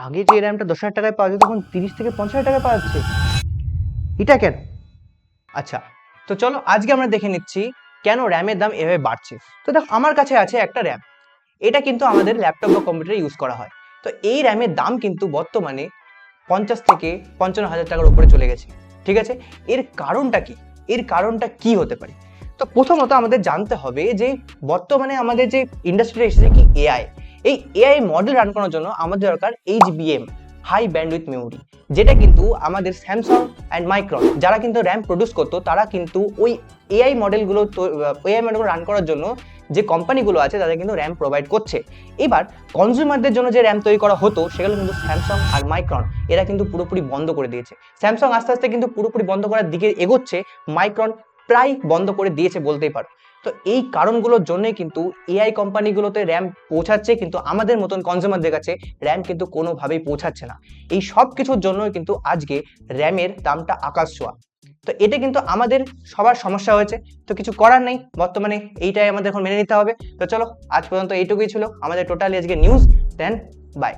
আগে যে র্যামটা 10,000 টাকায় পাওয়া যেত তখন 30 থেকে 50,000 টাকায় পাওয়া যাচ্ছে, এটা কেন? আচ্ছা, তো চলো আজকে আমরা দেখে নিচ্ছি কেন র্যামের দাম এভাবে বাড়ছে। তো দেখো, আমার কাছে আছে একটা র্যাম, এটা কিন্তু আমাদের ল্যাপটপ বা কম্পিউটারে ইউজ করা হয়। তো এই র্যামের দাম কিন্তু বর্তমানে 50 থেকে 55,000 টাকার উপরে চলে গেছে। ঠিক আছে, এর কারণটা কি? এর কারণটা কি হতে পারে? তো প্রথমত আমাদের জানতে হবে যে বর্তমানে আমাদের যে ইন্ডাস্ট্রিতে এসেছে কি এআই, এই এআই মডেল রান করার জন্য আমাদের দরকার এইচবিএম, হাই ব্যান্ডউইথ মেমোরি, যেটা কিন্তু আমাদের স্যামসাং অ্যান্ড মাইক্রন যারা কিন্তু র্যাম প্রডিউস করতো তারা কিন্তু ওই এআই মডেলগুলো রান করার জন্য যে কোম্পানিগুলো আছে তাদের কিন্তু র্যাম প্রোভাইড করছে। এবার কনজিউমারদের জন্য যে র্যাম তৈরি করা হতো সেগুলো কিন্তু স্যামসাং আর মাইক্রন এরা কিন্তু পুরোপুরি বন্ধ করে দিয়েছে। স্যামসাং আস্তে আস্তে কিন্তু পুরোপুরি বন্ধ করার দিকে এগোচ্ছে, মাইক্রন প্রায় বন্ধ করে দিয়েছে বলতেই পারো। তো এই কারণগুলোর জন্যই কিন্তু এআই কোম্পানিগুলোতে র্যাম পৌঁছাচ্ছে, কিন্তু আমাদের মতন কনজিউমারদের কাছে র্যাম কিন্তু কোনোভাবেই পৌঁছাচ্ছে না। এই সব কিছুর জন্যই কিন্তু আজকে র্যামের দামটা আকাশ ছোঁয়া। তো এটা কিন্তু আমাদের সবার সমস্যা হয়েছে, তো কিছু করার নেই, বর্তমানে এইটাই আমাদের এখন মেনে নিতে হবে। তো চলো, আজ পর্যন্ত এইটুকুই ছিল আমাদের টোটালি আজকে নিউজ। Then by.